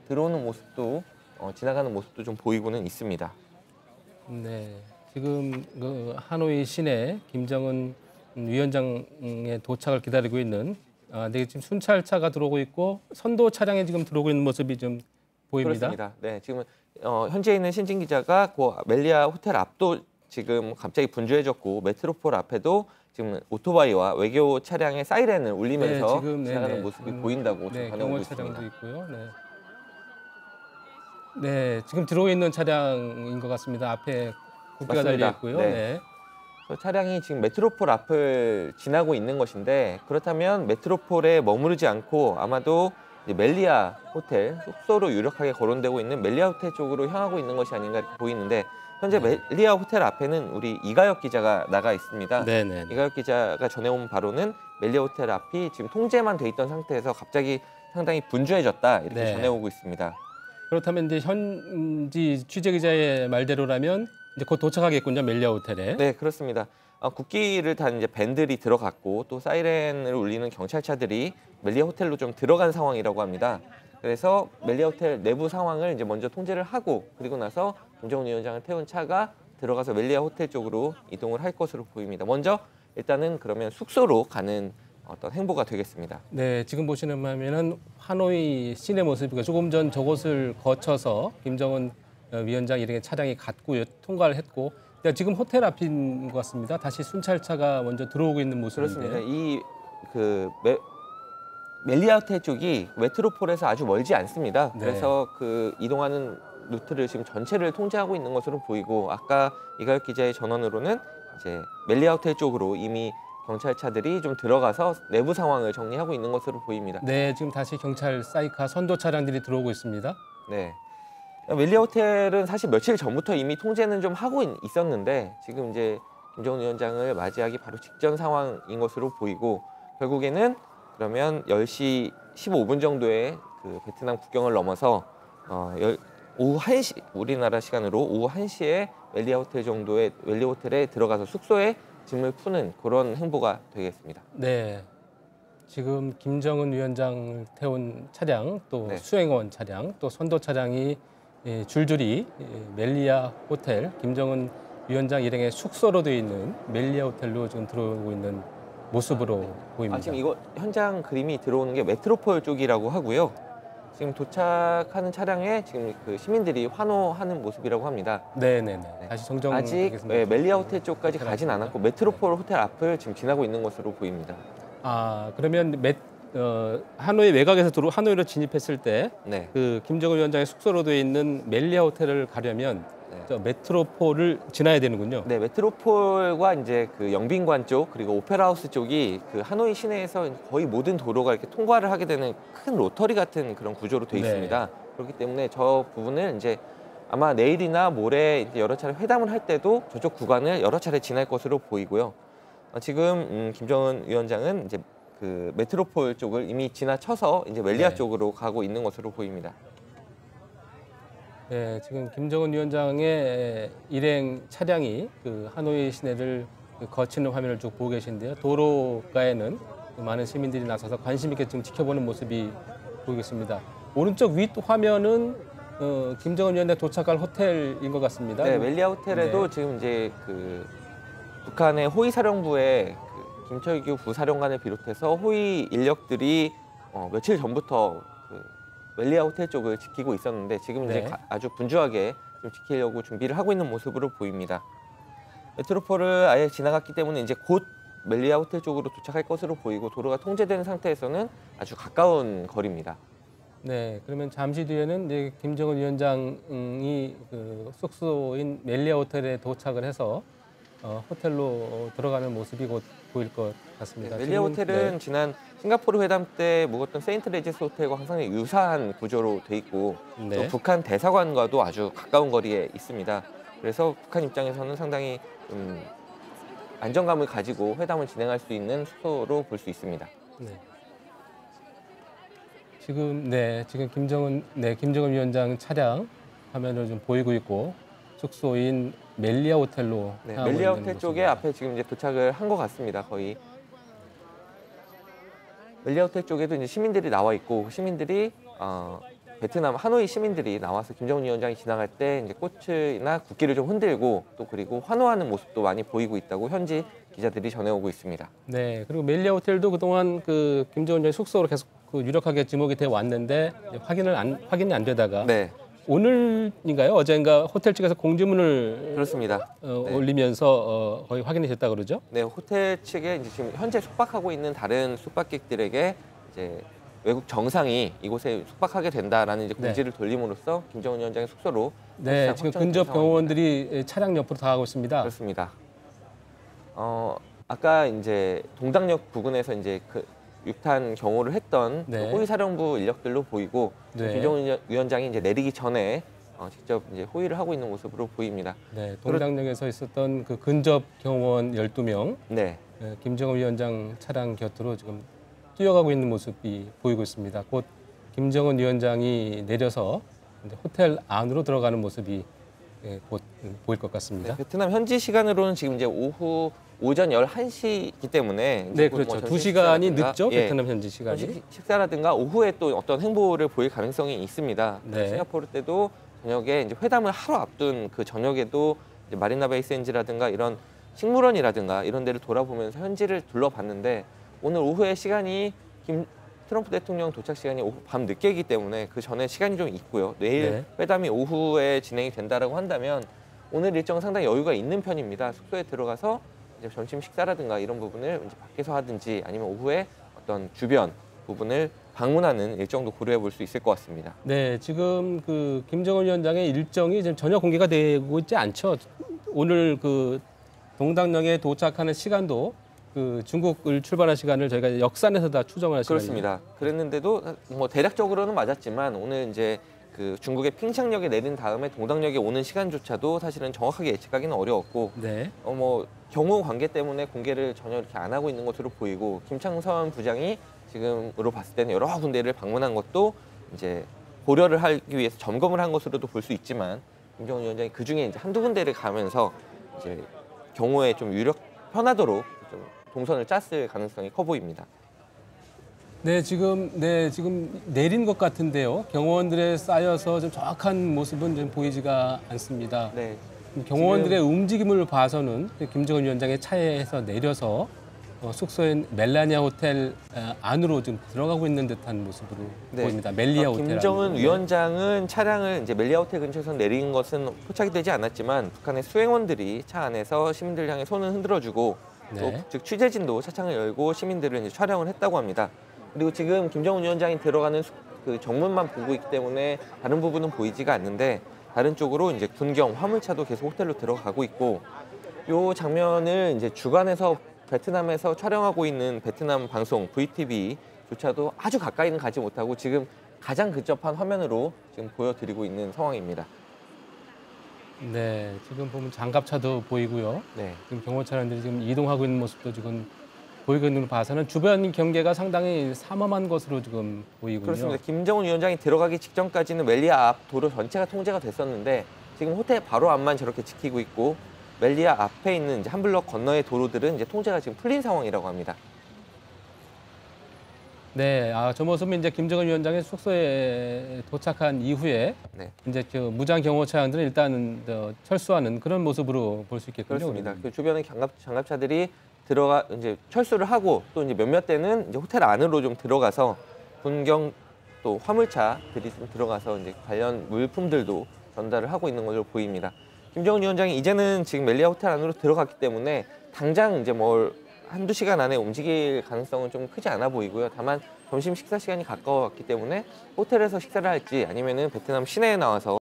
들어오는 모습도 지나가는 모습도 좀 보이고는 있습니다. 네, 지금 그 하노이 시내 김정은 위원장의 도착을 기다리고 있는 네, 지금 순찰차가 들어오고 있고 선도 차량이 지금 들어오고 있는 모습이 좀 보입니다. 그렇습니다. 네, 지금 현재 있는 신진 기자가 그 멜리아 호텔 앞도 지금 갑자기 분주해졌고 메트로폴 앞에도 지금 오토바이와 외교 차량의 사이렌을 울리면서 네, 지금 지나가는 모습이 보인다고 네, 전해오고 경호 있습니다. 차량도 있고요. 네. 네, 지금 들어오고 있는 차량인 것 같습니다. 앞에 국기가 달려 있고요. 네. 네. 그 차량이 지금 메트로폴 앞을 지나고 있는 것인데 그렇다면 메트로폴에 머무르지 않고 아마도 이제 멜리아 호텔 숙소로 유력하게 거론되고 있는 멜리아 호텔 쪽으로 향하고 있는 것이 아닌가 이렇게 보이는데 현재 멜리아 호텔 앞에는 우리 이가혁 기자가 나가 있습니다. 네네. 이가혁 기자가 전해온 바로는 멜리아 호텔 앞이 지금 통제만 돼 있던 상태에서 갑자기 상당히 분주해졌다 이렇게 네. 전해오고 있습니다. 그렇다면 이제 현지 취재 기자의 말대로라면 이제 곧 도착하겠군요, 멜리아 호텔에. 네, 그렇습니다. 국기를 단 이제 밴들이 들어갔고 또 사이렌을 울리는 경찰차들이 멜리아 호텔로 좀 들어간 상황이라고 합니다. 그래서 멜리아 호텔 내부 상황을 이제 먼저 통제를 하고 그리고 나서 김정은 위원장을 태운 차가 들어가서 멜리아 호텔 쪽으로 이동을 할 것으로 보입니다. 먼저 일단은 그러면 숙소로 가는 어떤 행보가 되겠습니다. 네, 지금 보시는 화면은 하노이 시내 모습이고 조금 전 저곳을 거쳐서 김정은 위원장 일행의 차량이 갔고요, 통과를 했고 지금 호텔 앞인 것 같습니다. 다시 순찰차가 먼저 들어오고 있는 모습인데. 그렇습니다. 이 그 멜리아 호텔 쪽이 메트로폴에서 아주 멀지 않습니다. 네. 그래서 그 이동하는 루트를 지금 전체를 통제하고 있는 것으로 보이고 아까 이가혁 기자의 전원으로는 이제 멜리아 호텔 쪽으로 이미 경찰차들이 좀 들어가서 내부 상황을 정리하고 있는 것으로 보입니다. 네, 지금 다시 경찰 사이카 선도 차량들이 들어오고 있습니다. 네. 멜리아 호텔은 사실 며칠 전부터 이미 통제는 좀 하고 있었는데 지금 이제 김정은 위원장을 맞이하기 바로 직전 상황인 것으로 보이고 결국에는 그러면 10시 15분 정도에 그 베트남 국경을 넘어서 오후 1시 우리나라 시간으로 오후 1시에 멜리아 호텔에 들어가서 숙소에 짐을 푸는 그런 행보가 되겠습니다. 네, 지금 김정은 위원장을 태운 차량, 또 네. 수행원 차량, 또 선도 차량이 줄줄이 멜리아 호텔, 김정은 위원장 일행의 숙소로 되어 있는 멜리아 호텔로 지금 들어오고 있는 모습으로 보입니다. 지금 이거 현장 그림이 들어오는 게 메트로폴 쪽이라고 하고요. 지금 도착하는 차량에 지금 그 시민들이 환호하는 모습이라고 합니다. 네네네. 다시 정정. 아직 멜리아 호텔 쪽까지 가진 않았고 메트로폴 호텔 앞을 지금 지나고 있는 것으로 보입니다. 그러면 하노이 외곽에서 하노이로 진입했을 때 네. 그 김정은 위원장의 숙소로 되어 있는 멜리아 호텔을 가려면 저 메트로폴을 지나야 되는군요. 네, 메트로폴과 이제 그 영빈관 쪽 그리고 오페라 하우스 쪽이 그 하노이 시내에서 거의 모든 도로가 이렇게 통과를 하게 되는 큰 로터리 같은 그런 구조로 되어 있습니다. 그렇기 때문에 저 부분을 이제 아마 내일이나 모레 이제 여러 차례 회담을 할 때도 저쪽 구간을 여러 차례 지날 것으로 보이고요. 지금 김정은 위원장은 이제 그 메트로폴 쪽을 이미 지나쳐서 이제 멜리아 쪽으로 가고 있는 것으로 보입니다. 네, 지금 김정은 위원장의 일행 차량이 그 하노이 시내를 거치는 화면을 쭉 보고 계신데요. 도로가에는 많은 시민들이 나서서 관심 있게 지금 지켜보는 모습이 보이겠습니다. 오른쪽 윗 화면은 김정은 위원장 도착할 호텔인 것 같습니다. 네, 멜리아 호텔에도 지금 이제 그 북한의 호위 사령부의 그 김철규 부사령관을 비롯해서 호위 인력들이 며칠 전부터 그 멜리아 호텔 쪽을 지키고 있었는데 지금 이제 아주 분주하게 좀 지키려고 준비를 하고 있는 모습으로 보입니다. 메트로폴을 아예 지나갔기 때문에 이제 곧 멜리아 호텔 쪽으로 도착할 것으로 보이고 도로가 통제되는 상태에서는 아주 가까운 거리입니다. 네, 그러면 잠시 뒤에는 이제 김정은 위원장이 그 숙소인 멜리아 호텔에 도착을 해서 호텔로 들어가는 모습이 곧 보일 것 같습니다. 멜리아 호텔은 지난 싱가포르 회담 때 묵었던 세인트 레지스 호텔과 상당히 유사한 구조로 돼 있고 또 북한 대사관과도 아주 가까운 거리에 있습니다. 그래서 북한 입장에서는 상당히 안정감을 가지고 회담을 진행할 수 있는 숙소로 볼 수 있습니다. 네. 지금 김정은 위원장 차량 화면을 좀 보이고 있고 숙소인 멜리아 호텔로 멜리아 호텔 쪽에 앞에 지금 이제 도착을 한 것 같습니다. 거의 멜리아 호텔 쪽에도 이제 시민들이 나와 있고 시민들이 베트남 하노이 시민들이 나와서 김정은 위원장이 지나갈 때 이제 꽃이나 국기를 좀 흔들고 또 그리고 환호하는 모습도 많이 보이고 있다고 현지 기자들이 전해오고 있습니다. 네, 그리고 멜리아 호텔도 그동안 그 김정은 위원장 숙소로 계속 그 유력하게 지목이 돼 왔는데 확인이 안 되다가 네, 오늘인가요? 어젠가 호텔 측에서 공지문을 그렇습니다. 올리면서 거의 확인이 됐다 그러죠? 네, 호텔 측에 이제 지금 현재 숙박하고 있는 다른 숙박객들에게 이제 외국 정상이 이곳에 숙박하게 된다라는 이제 공지를 돌림으로써 김정은 위원장의 숙소로 네, 사실상 지금 확정된 근접 상황입니다. 경호원들이 차량 옆으로 다가가고 있습니다. 그렇습니다. 아까 이제 동당역 부근에서 이제 그 육탄 경호를 했던 네. 그 호위사령부 인력들로 보이고 네. 김정은 위원장이 이제 내리기 전에 직접 이제 호위를 하고 있는 모습으로 보입니다. 네, 동당역에서 있었던 그 근접 경호원 12명, 네, 김정은 위원장 차량 곁으로 지금 뛰어가고 있는 모습이 보이고 있습니다. 곧 김정은 위원장이 내려서 이제 호텔 안으로 들어가는 모습이 곧 보일 것 같습니다. 네, 베트남 현지 시간으로는 지금 이제 오전 11시이기 때문에 네, 이제 그렇죠. 뭐 2시간이 점심 늦죠, 예, 베트남 현지 시간이. 식사라든가 오후에 또 어떤 행보를 보일 가능성이 있습니다. 네. 싱가포르 때도 저녁에 이제 회담을 하루 앞둔 그 저녁에도 이제 마리나 베이 샌즈라든가 이런 식물원이라든가 이런 데를 돌아보면서 현지를 둘러봤는데 오늘 오후에 시간이 트럼프 대통령 도착 시간이 오후 밤 늦게이기 때문에 그 전에 시간이 좀 있고요. 내일 네. 회담이 오후에 진행이 된다라고 한다면 오늘 일정은 상당히 여유가 있는 편입니다. 숙소에 들어가서 이제 점심 식사라든가 이런 부분을 이제 밖에서 하든지 아니면 오후에 어떤 주변 부분을 방문하는 일정도 고려해 볼 수 있을 것 같습니다. 네, 지금 그 김정은 위원장의 일정이 지금 전혀 공개가 되고 있지 않죠. 오늘 그 동당역에 도착하는 시간도 그 중국을 출발한 시간을 저희가 역산해서 다 추정을 할 시간입니다. 그렇습니다. 그랬는데도 뭐 대략적으로는 맞았지만 오늘 이제 그 중국의 핑창역에 내린 다음에 동당역에 오는 시간조차도 사실은 정확하게 예측하기는 어려웠고 네. 뭐 경호 관계 때문에 공개를 전혀 이렇게 안 하고 있는 것으로 보이고 김창선 부장이 지금으로 봤을 때는 여러 군데를 방문한 것도 이제 고려를 하기 위해서 점검을 한 것으로도 볼 수 있지만 김정은 위원장이 그 중에 이제 한두 군데를 가면서 이제 경호에 좀 편하도록 좀 동선을 짰을 가능성이 커 보입니다. 네, 지금 내린 것 같은데요. 경호원들에 쌓여서 좀 정확한 모습은 좀 보이지가 않습니다. 네, 경호원들의 움직임을 봐서는 김정은 위원장의 차에서 내려서 숙소인 멜라니아 호텔 안으로 좀 들어가고 있는 듯한 모습으로 보입니다. 멜리아 호텔. 김정은 안으로. 위원장은 차량을 이제 멜리아 호텔 근처에서 내린 것은 포착이 되지 않았지만 북한의 수행원들이 차 안에서 시민들 향해 손을 흔들어주고 네. 또 즉 취재진도 차창을 열고 시민들을 이제 촬영을 했다고 합니다. 그리고 지금 김정은 위원장이 들어가는 그 정문만 보고 있기 때문에 다른 부분은 보이지가 않는데 다른 쪽으로 이제 군경 화물차도 계속 호텔로 들어가고 있고 이 장면을 이제 주간에서 베트남에서 촬영하고 있는 베트남 방송 VTV조차도 아주 가까이는 가지 못하고 지금 가장 근접한 화면으로 지금 보여드리고 있는 상황입니다. 네, 지금 보면 장갑차도 보이고요. 네, 지금 경호 차량들이 지금 이동하고 있는 모습도 지금 보이고 있는 걸 봐서는 주변 경계가 상당히 삼엄한 것으로 지금 보이군요. 그렇습니다. 김정은 위원장이 들어가기 직전까지는 멜리아 앞 도로 전체가 통제가 됐었는데 지금 호텔 바로 앞만 저렇게 지키고 있고 멜리아 앞에 있는 이제 한 블럭 건너의 도로들은 이제 통제가 지금 풀린 상황이라고 합니다. 네, 저 모습은 이제 김정은 위원장의 숙소에 도착한 이후에 네, 이제 그 무장 경호 차량들은 일단 철수하는 그런 모습으로 볼 수 있겠군요. 그렇습니다. 우리는. 그 주변에 장갑차들이 들어가 이제 철수를 하고 또 이제 몇몇 대는 이제 호텔 안으로 좀 들어가서 군경 또 화물차들이 좀 들어가서 이제 관련 물품들도 전달을 하고 있는 것으로 보입니다. 김정은 위원장이 이제는 지금 멜리아 호텔 안으로 들어갔기 때문에 당장 이제 뭘 한두 시간 안에 움직일 가능성은 좀 크지 않아 보이고요. 다만 점심 식사 시간이 가까웠기 때문에 호텔에서 식사를 할지 아니면은 베트남 시내에 나와서